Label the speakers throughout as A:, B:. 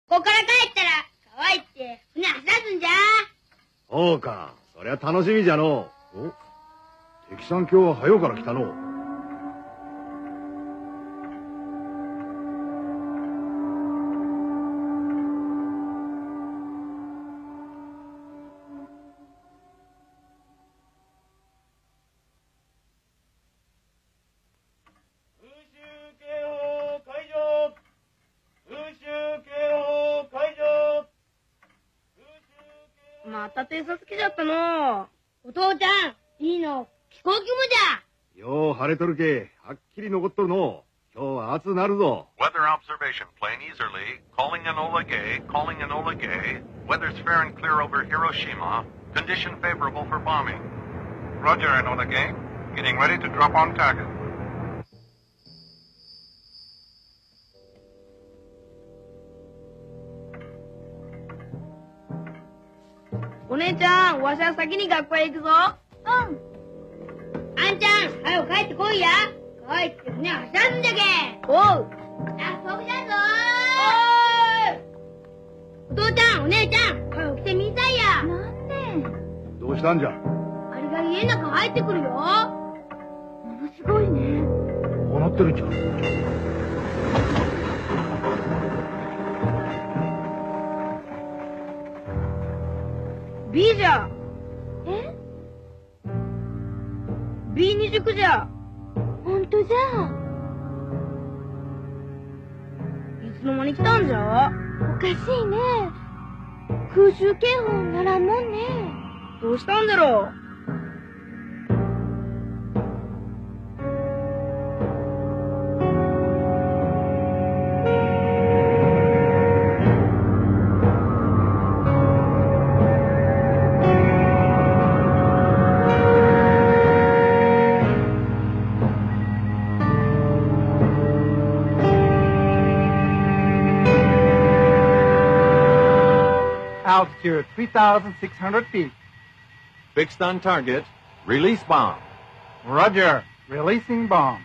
A: ここから帰ったら川行って船走らすんじゃ。
B: そうか、そりゃ楽しみじゃのう。お、敵山峡は早うから来たのう。
A: また偵察来ちゃったの。お父ちゃん、いいの飛行機もじゃ。
B: よう晴れとるけ、はっきり残っとるのう。今日は暑なるぞ。
C: Weather observation plane easterly, calling Enola Gay, calling Enola Gay. Weather's fair and clear over Hiroshima. Condition favorable for bombing. Roger, Enola Gay. Getting ready to drop on target.
A: お姉ちゃん、わしは先に学校へ行くぞ。うん。あんちゃん、早く帰ってこいや。帰って船走らすんじゃけ。おう。約束じゃぞー。お父ちゃん、お姉ちゃん、早く来てみんさいや。なんで。
B: どうしたんじゃ。
A: あれが家の中入ってくるよ。ものすごいね。
B: こうなってるんじゃ。
A: B じゃ。え ?B20 じゃ。ほんとじゃ。いつの間に来たんじゃ。おかしいね。空襲警報ならんもんね。どうしたんだろう。
D: Altitude 3,600 feet.
C: Fixed on target. Release bomb.
D: Roger. Releasing bomb.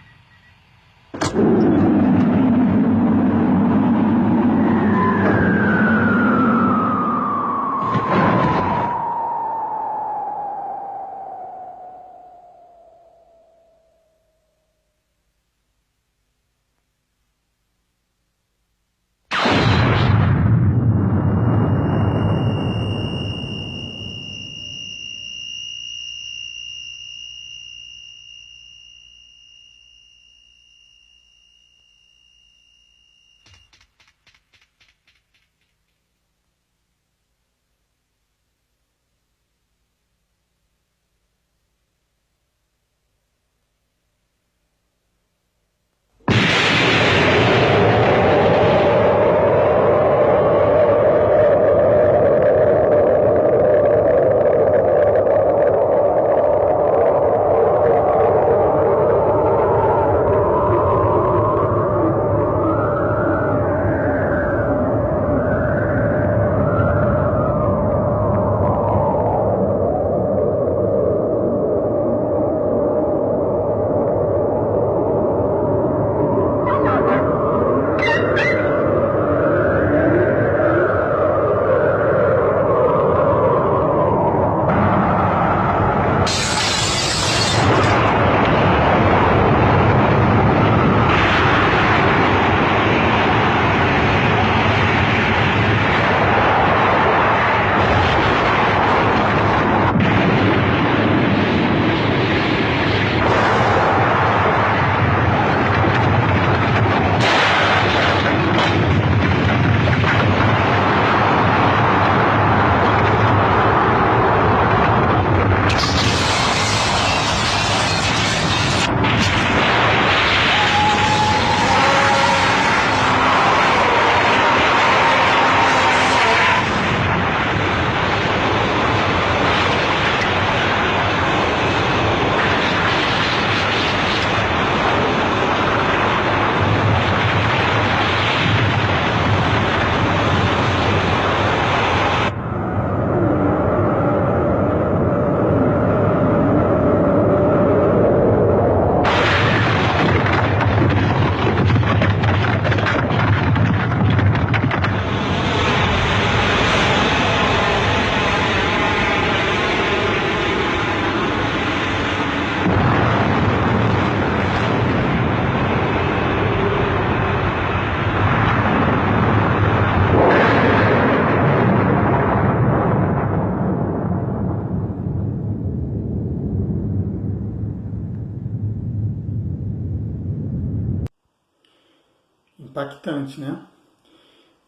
E: impactante, né?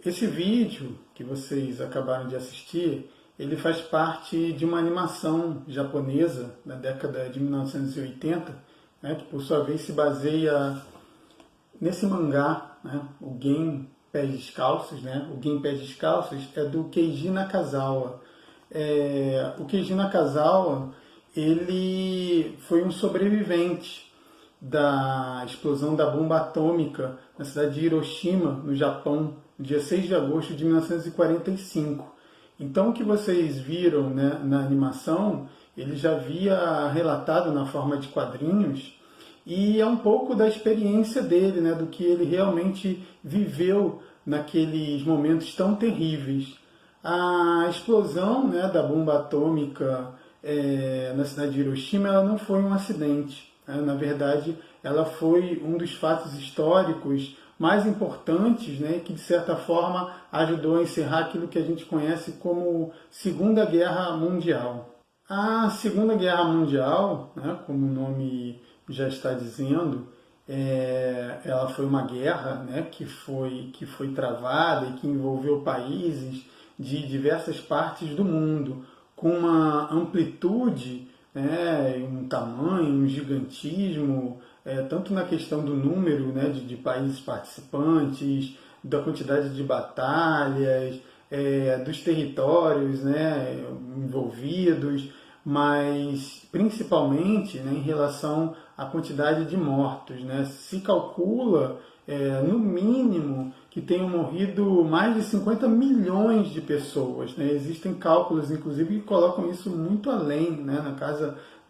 E: Esse vídeo que vocês acabaram de assistir, ele faz parte de uma animação japonesa da década de 1980, né, que por sua vez se baseia nesse mangá, né, o Gen Pés Descalços, né? O Gen Pés Descalços é do Keiji Nakazawa. O Keiji Nakazawa, ele foi um sobrevivente da explosão da bomba atômica na cidade de Hiroshima, no Japão, no dia 6 de agosto de 1945. Então, o que vocês viram, né, na animação, ele já havia relatado na forma de quadrinhos, e é um pouco da experiência dele, né, do que ele realmente viveu naqueles momentos tão terríveis. A explosão, né, da bomba atômica na cidade de Hiroshima, ela não foi um acidente. Né? Na verdade, ela foi um dos fatos históricos mais importantes, né, que de certa forma ajudou a encerrar aquilo que a gente conhece como Segunda Guerra Mundial. A Segunda Guerra Mundial, né, como o nome já está dizendo, ela foi uma guerra, né, que foi travada e que envolveu países de diversas partes do mundo, com uma amplitude, né, um tamanho, um gigantismo, tanto na questão do número, né, de países participantes, da quantidade de batalhas, dos territórios, né, envolvidos, mas principalmente, né, em relação à quantidade de mortos. Né? Se calcula, no mínimo, que tenham morrido mais de 50 milhões de pessoas. Né? Existem cálculos, inclusive, que colocam isso muito além, né?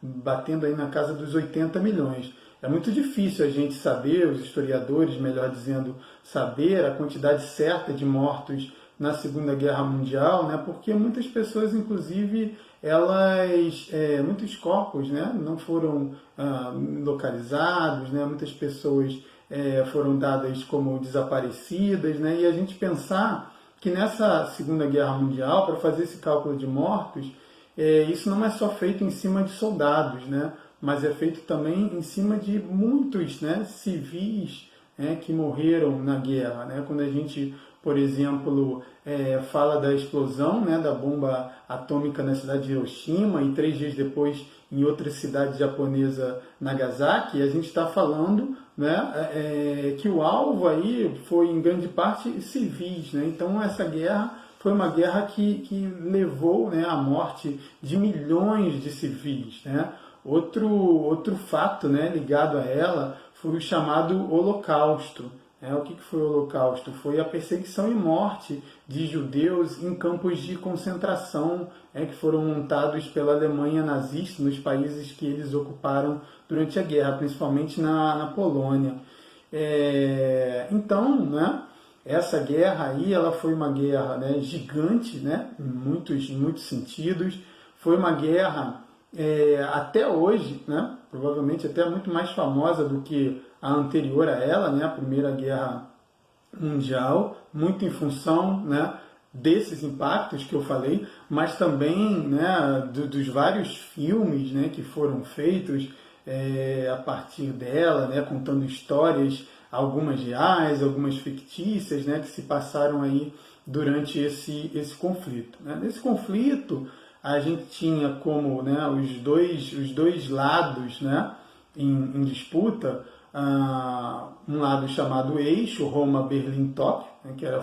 E: Batendo aí na casa dos 80 milhões. É muito difícil a gente saber, os historiadores, melhor dizendo, saber a quantidade certa de mortos na Segunda Guerra Mundial, né? Porque muitas pessoas, inclusive, muitos corpos, né, não foram localizados, né? Muitas pessoas foram dadas como desaparecidas, né? E a gente pensar que nessa Segunda Guerra Mundial, para fazer esse cálculo de mortos, isso não é só feito em cima de soldados, né? Mas é feito também em cima de muitos, né, civis, né, que morreram na guerra. Né? Quando a gente, por exemplo, fala da explosão, né, da bomba atômica na cidade de Hiroshima e 3 dias depois em outra cidade japonesa, Nagasaki, a gente está falando, né, que o alvo aí foi em grande parte civis. Né? Então essa guerra foi uma guerra que levou, né, à morte de milhões de civis. Né? Outro fato, né, ligado a ela foi o chamado Holocausto. O que foi o Holocausto? Foi a perseguição e morte de judeus em campos de concentração, que foram montados pela Alemanha nazista nos países que eles ocuparam durante a guerra, principalmente na Polônia. Então, né, essa guerra aí, ela foi uma guerra, né, gigante, né, em muitos sentidos. Foi uma guerra até hoje, né, provavelmente até muito mais famosa do que a anterior a ela, né, a Primeira Guerra Mundial, muito em função, né, desses impactos que eu falei, mas também, né, dos vários filmes, né, que foram feitos a partir dela, né, contando histórias, algumas reais, algumas fictícias, né, que se passaram aí durante esse conflito. Né. Nesse conflito, a gente tinha como, né, os dois lados, né, em disputa, um lado chamado Eixo, Roma, Berlim, Tóquio, né, que era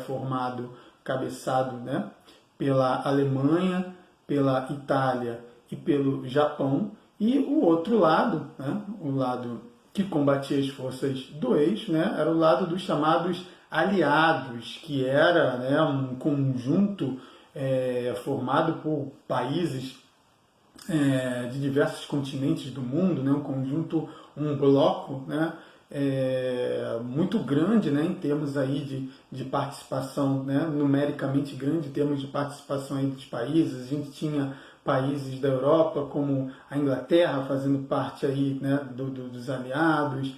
E: cabeçado, né, pela Alemanha, pela Itália e pelo Japão, e o outro lado, né, o lado que combatia as forças do Eixo, né, era o lado dos chamados aliados, que era, né, um conjunto formado por países de diversos continentes do mundo, né, um bloco, né, muito grande, né, em termos aí de participação, né, numericamente grande em termos de participação aí dos países. A gente tinha países da Europa, como a Inglaterra, fazendo parte aí, né, dos aliados,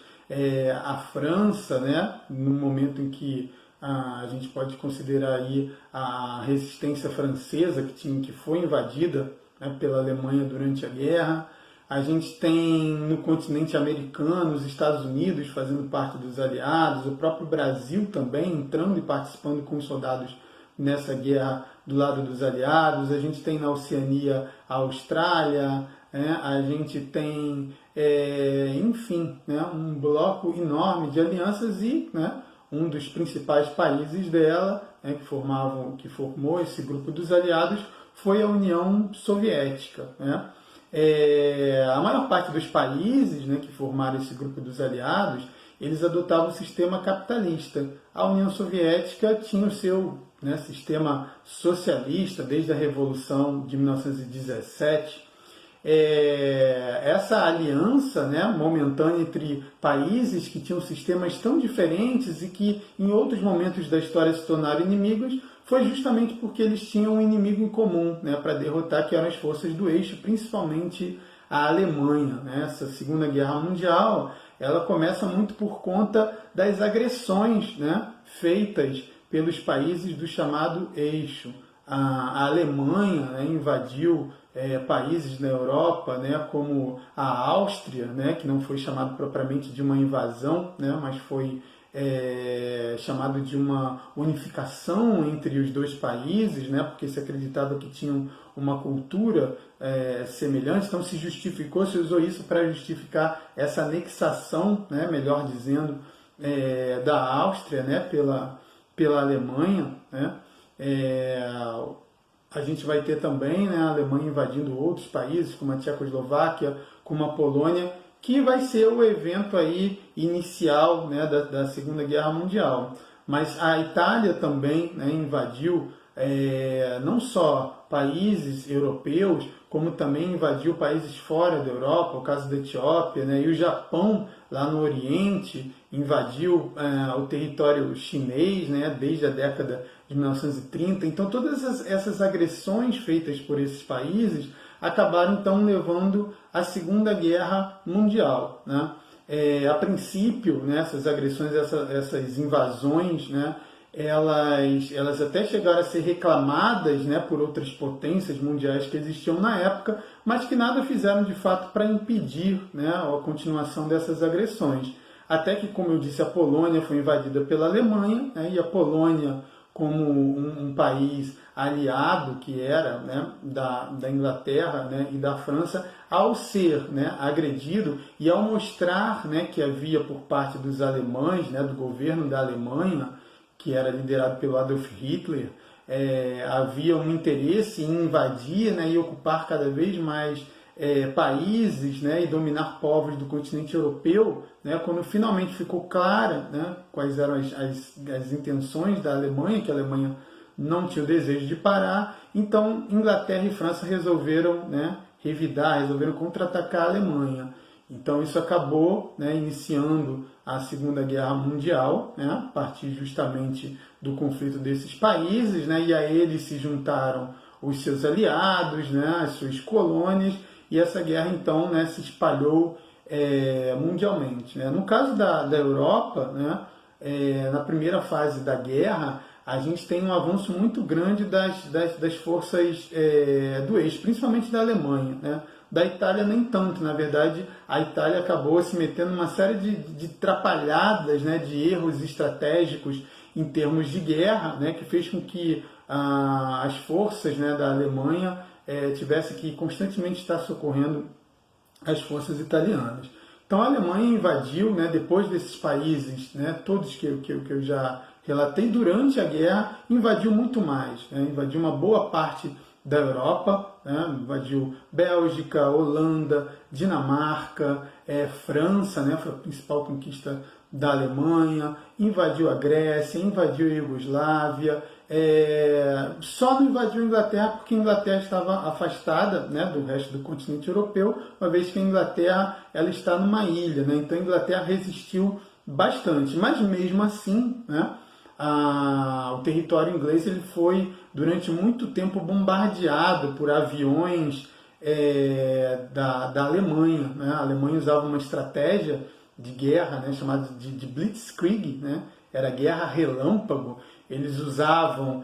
E: a França, né, no momento em que a gente pode considerar aí a resistência francesa que foi invadida, né, pela Alemanha durante a guerra. A gente tem no continente americano, os Estados Unidos fazendo parte dos aliados, o próprio Brasil também entrando e participando com os soldados nessa guerra do lado dos aliados. A gente tem na Oceania a Austrália, né? A gente tem, enfim, né? Um bloco enorme de alianças e, né? Um dos principais países dela, né? que formou esse grupo dos aliados foi a União Soviética, né? A maior parte dos países, né, que formaram esse grupo dos aliados, eles adotavam o sistema capitalista. A União Soviética tinha o seu, né, sistema socialista desde a Revolução de 1917. Essa aliança, né, momentânea entre países que tinham sistemas tão diferentes e que em outros momentos da história se tornaram inimigos, foi justamente porque eles tinham um inimigo em comum, né, para derrotar, que eram as forças do eixo, principalmente a Alemanha, né? Essa Segunda Guerra Mundial, ela começa muito por conta das agressões, né, feitas pelos países do chamado eixo. A Alemanha, né, invadiu países na Europa, né, como a Áustria, né, que não foi chamado propriamente de uma invasão, né, mas foi chamado de uma unificação entre os dois países, né, porque se acreditava que tinham uma cultura semelhante, então se justificou, se usou isso para justificar essa anexação, né, melhor dizendo, da Áustria, né, pela Alemanha, né. A gente vai ter também, né, a Alemanha invadindo outros países, como a Tchecoslováquia, como a Polônia, que vai ser o evento aí inicial, né, da Segunda Guerra Mundial. Mas a Itália também, né, invadiu não só países europeus, como também invadiu países fora da Europa, o caso da Etiópia, né, e o Japão, lá no Oriente, invadiu o território chinês, né, desde a década de 1930. Então, todas essas agressões feitas por esses países acabaram, então, levando à Segunda Guerra Mundial, né? A princípio, né, essas agressões, essas invasões, né, elas até chegaram a ser reclamadas, né, por outras potências mundiais que existiam na época, mas que nada fizeram de fato para impedir, né, a continuação dessas agressões. Até que, como eu disse, a Polônia foi invadida pela Alemanha, né, e a Polônia, como um país aliado que era, né, da Inglaterra, né, e da França, ao ser, né, agredido e ao mostrar, né, que havia por parte dos alemães, né, do governo da Alemanha, que era liderado pelo Adolf Hitler, havia um interesse em invadir, né, e ocupar cada vez mais países, né, e dominar povos do continente europeu, né, quando finalmente ficou clara, né, quais eram as intenções da Alemanha, que a Alemanha não tinha o desejo de parar, então Inglaterra e França resolveram, né, revidar, resolveram contra-atacar a Alemanha. Então isso acabou, né, iniciando a Segunda Guerra Mundial, né, a partir justamente do conflito desses países, né, e a eles se juntaram os seus aliados, né, as suas colônias, e essa guerra então, né, se espalhou mundialmente, né. No caso da Europa, né, na primeira fase da guerra, a gente tem um avanço muito grande das forças do eixo, principalmente da Alemanha, né. Da Itália nem tanto, na verdade a Itália acabou se metendo numa série de trapalhadas, né, de erros estratégicos em termos de guerra, né, que fez com que as forças, né, da Alemanha tivessem que constantemente estar socorrendo as forças italianas. Então a Alemanha invadiu, né, depois desses países, né, todos que eu já relatei, durante a guerra, invadiu muito mais, né, invadiu uma boa parte da Europa, né, invadiu Bélgica, Holanda, Dinamarca, França, né, foi a principal conquista da Alemanha, invadiu a Grécia, invadiu a Iugoslávia, só não invadiu a Inglaterra porque a Inglaterra estava afastada, né, do resto do continente europeu, uma vez que a Inglaterra ela está numa ilha, né, então a Inglaterra resistiu bastante, mas mesmo assim, né, o território inglês ele foi durante muito tempo bombardeado por aviões da Alemanha, né? A Alemanha usava uma estratégia de guerra, né, chamada de Blitzkrieg, né? Era guerra relâmpago. Eles usavam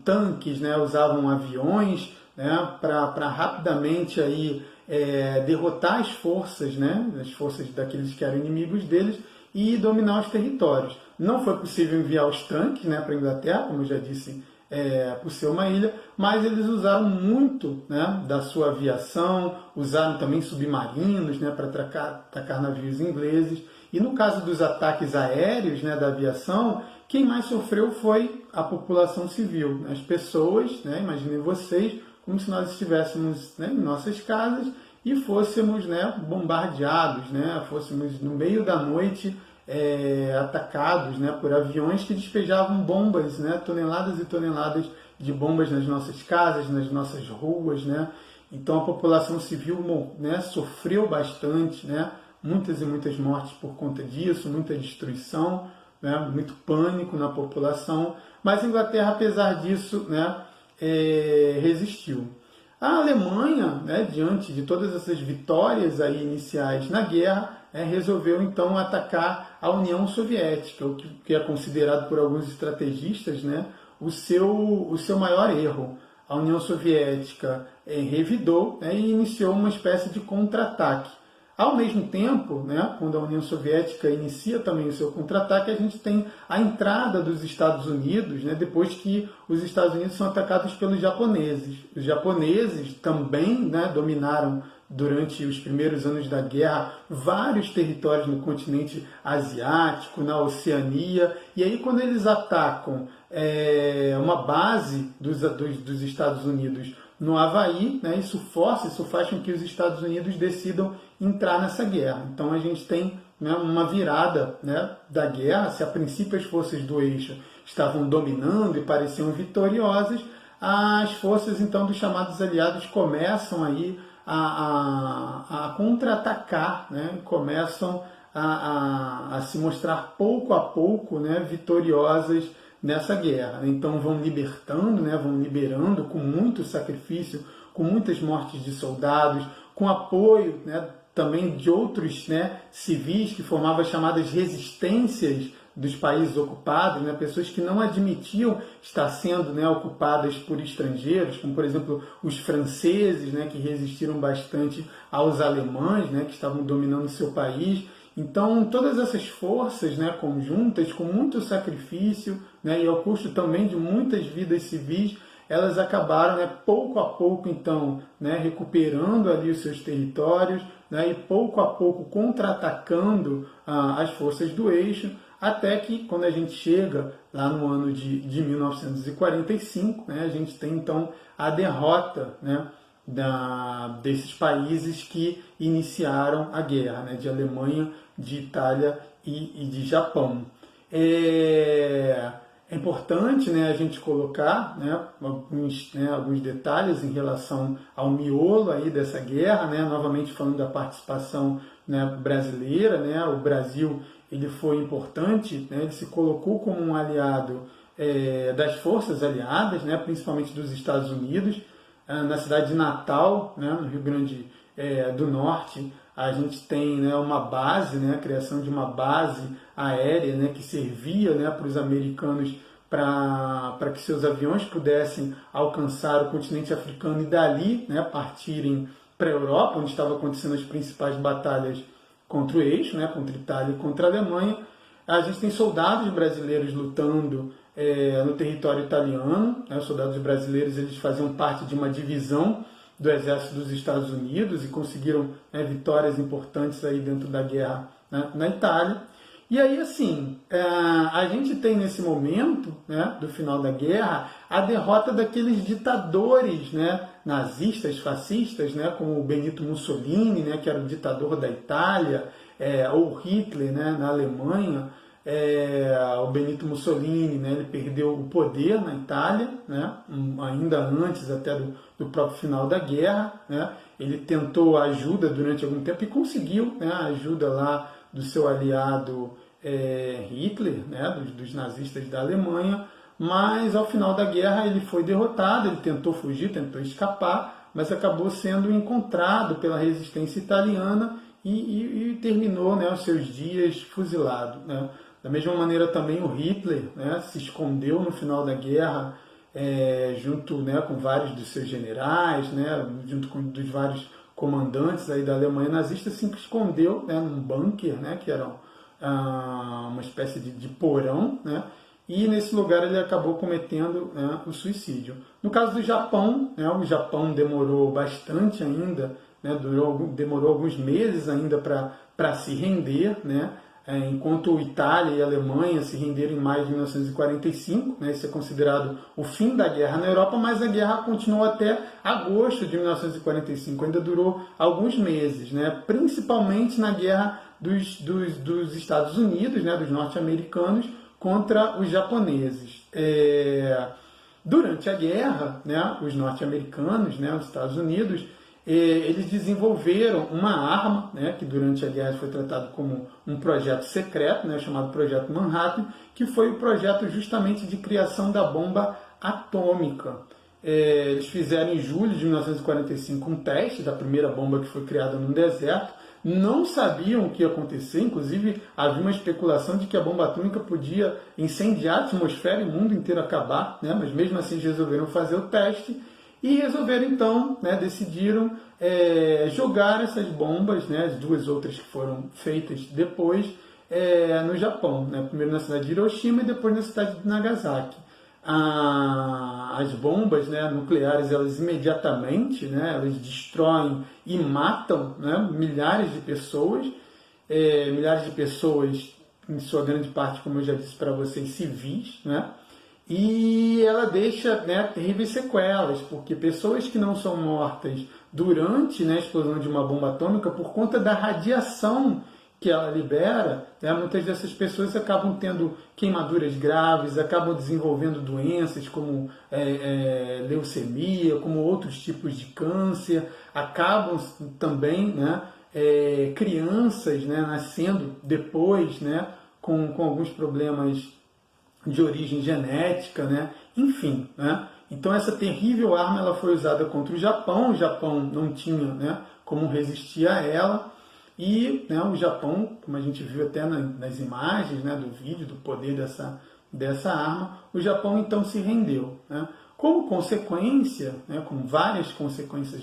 E: tanques, né, usavam aviões, né, para rapidamente aí, derrotar as forças, né, as forças daqueles que eram inimigos deles e dominar os territórios. Não foi possível enviar os tanques, né, para a Inglaterra, como eu já disse, por ser uma ilha, mas eles usaram muito, né, da sua aviação, usaram também submarinos, né, para atacar navios ingleses. E no caso dos ataques aéreos, né, da aviação, quem mais sofreu foi a população civil, as pessoas, né, imaginem vocês, como se nós estivéssemos, né, em nossas casas e fôssemos, né, bombardeados, né, fôssemos no meio da noite atacados, né, por aviões que despejavam bombas, né, toneladas e toneladas de bombas nas nossas casas, nas nossas ruas, né. Então a população civil, né, sofreu bastante, né, muitas e muitas mortes por conta disso, muita destruição, né, muito pânico na população, mas a Inglaterra, apesar disso, né, resistiu. A Alemanha, né, diante de todas essas vitórias aí iniciais na guerra, resolveu então atacar a União Soviética, o que é considerado por alguns estrategistas, né, o seu maior erro. A União Soviética revidou, né, e iniciou uma espécie de contra-ataque. Ao mesmo tempo, né, quando a União Soviética inicia também o seu contra-ataque, a gente tem a entrada dos Estados Unidos, né, depois que os Estados Unidos são atacados pelos japoneses. Os japoneses também, né, dominaram durante os primeiros anos da guerra vários territórios no continente asiático, na Oceania, e aí quando eles atacam uma base dos Estados Unidos no Havaí, né, isso faz com que os Estados Unidos decidam entrar nessa guerra. Então a gente tem, né, uma virada, né, da guerra. Se a princípio as forças do eixo estavam dominando e pareciam vitoriosas, as forças então dos chamados aliados começam aí a contra-atacar, né, começam a se mostrar pouco a pouco, né, vitoriosas nessa guerra. Então vão libertando, né, vão liberando com muito sacrifício, com muitas mortes de soldados, com apoio, né, também de outros, né, civis que formavam as chamadas resistências dos países ocupados, né, pessoas que não admitiam estar sendo, né, ocupadas por estrangeiros, como por exemplo os franceses, né, que resistiram bastante aos alemães, né, que estavam dominando o seu país. Então, todas essas forças, né, conjuntas, com muito sacrifício, né, e ao custo também de muitas vidas civis, elas acabaram, né, pouco a pouco, então, né, recuperando ali os seus territórios, né, e pouco a pouco contra-atacando as forças do eixo, até que, quando a gente chega lá no ano de 1945, né, a gente tem, então, a derrota, né, desses países que iniciaram a guerra, né, de Alemanha, de Itália e de Japão. É importante, né, a gente colocar, né, alguns detalhes em relação ao miolo aí dessa guerra, né, novamente falando da participação, né, brasileira, né, o Brasil ele foi importante, né, ele se colocou como um aliado das forças aliadas, né, principalmente dos Estados Unidos. Na cidade de Natal, né, no Rio Grande do Norte, a gente tem, né, uma base, né, a criação de uma base aérea, né, que servia, né, para os americanos para que seus aviões pudessem alcançar o continente africano e dali, né, partirem para a Europa, onde estavam acontecendo as principais batalhas contra o eixo, né, contra a Itália e contra a Alemanha. A gente tem soldados brasileiros lutando no território italiano, né, os soldados brasileiros eles faziam parte de uma divisão do exército dos Estados Unidos e conseguiram, né, vitórias importantes aí dentro da guerra, né, na Itália. E aí, assim, a gente tem nesse momento, né, do final da guerra a derrota daqueles ditadores, né, nazistas, fascistas, né, como o Benito Mussolini, né, que era o ditador da Itália, ou Hitler, né, na Alemanha. O Benito Mussolini, né, ele perdeu o poder na Itália, né, ainda antes até do próprio final da guerra, né. Ele tentou ajuda durante algum tempo e conseguiu, né, a ajuda lá do seu aliado Hitler, né, dos nazistas da Alemanha, mas ao final da guerra ele foi derrotado, ele tentou fugir, tentou escapar, mas acabou sendo encontrado pela resistência italiana e terminou, né, os seus dias fuzilado, né. Da mesma maneira também o Hitler, né, se escondeu no final da guerra junto, né, com vários dos seus generais, né, junto com dos vários comandantes aí da Alemanha nazista, se escondeu, né, num bunker, né, que era uma espécie de porão, né, e nesse lugar ele acabou cometendo, né, o suicídio. No caso do Japão, né, o Japão demorou bastante ainda, né, demorou alguns meses ainda para se render, né, enquanto Itália e Alemanha se renderam em maio de 1945, né, isso é considerado o fim da guerra na Europa, mas a guerra continuou até agosto de 1945, ainda durou alguns meses, né, principalmente na guerra dos Estados Unidos, né, dos norte-americanos, contra os japoneses. Durante a guerra, né, os norte-americanos, né, os Estados Unidos, eles desenvolveram uma arma, né, que durante a guerra foi tratado como um projeto secreto, né, chamado Projeto Manhattan, que foi o projeto justamente de criação da bomba atômica. Eles fizeram em julho de 1945 um teste da primeira bomba que foi criada num deserto. Não sabiam o que ia acontecer, inclusive havia uma especulação de que a bomba atômica podia incendiar a atmosfera e o mundo inteiro acabar, né, mas mesmo assim eles resolveram fazer o teste. E resolveram então, né, decidiram jogar essas bombas, né, as duas outras que foram feitas depois, no Japão, né, primeiro na cidade de Hiroshima e depois na cidade de Nagasaki. As bombas, né, nucleares, elas imediatamente, né, elas destroem e matam, né, milhares de pessoas, em sua grande parte, como eu já disse para vocês, civis, né? E ela deixa, né, terríveis sequelas, porque pessoas que não são mortas durante, né, a explosão de uma bomba atômica, por conta da radiação que ela libera, né, muitas dessas pessoas acabam tendo queimaduras graves, acabam desenvolvendo doenças como leucemia, como outros tipos de câncer, acabam também, né, crianças, né, nascendo depois, né, com alguns problemas de origem genética, né? Enfim, né? Então essa terrível arma ela foi usada contra o Japão não tinha, né, como resistir a ela, e, né, o Japão, como a gente viu até nas imagens, né, do vídeo, do poder dessa arma, o Japão então se rendeu, né? Como consequência, né, com várias consequências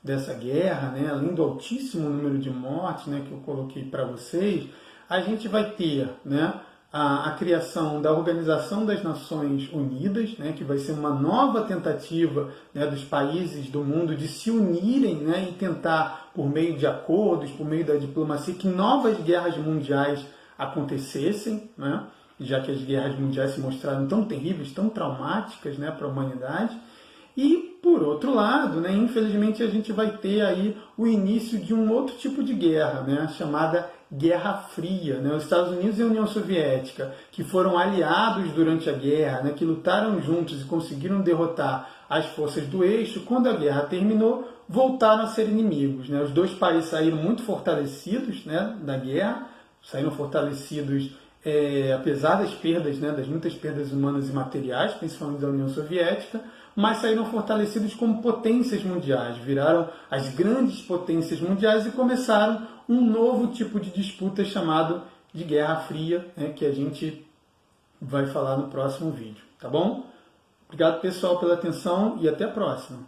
E: dessa guerra, né, além do altíssimo número de mortes, né, que eu coloquei para vocês, a gente vai ter, né, a criação da Organização das Nações Unidas, né, que vai ser uma nova tentativa, né, dos países do mundo de se unirem, né, e tentar, por meio de acordos, por meio da diplomacia, que novas guerras mundiais acontecessem, né, já que as guerras mundiais se mostraram tão terríveis, tão traumáticas, né, para a humanidade. E, por outro lado, né, infelizmente a gente vai ter aí o início de um outro tipo de guerra, né, chamada Guerra Fria, né? Os Estados Unidos e a União Soviética, que foram aliados durante a guerra, né? Que lutaram juntos e conseguiram derrotar as forças do eixo, quando a guerra terminou, voltaram a ser inimigos, né? Os dois países saíram muito fortalecidos, né, da guerra, saíram fortalecidos apesar das perdas, né, das muitas perdas humanas e materiais, principalmente da União Soviética, mas saíram fortalecidos como potências mundiais, viraram as grandes potências mundiais e começaram um novo tipo de disputa chamado de Guerra Fria, né, que a gente vai falar no próximo vídeo, tá bom? Obrigado, pessoal, pela atenção e até a próxima.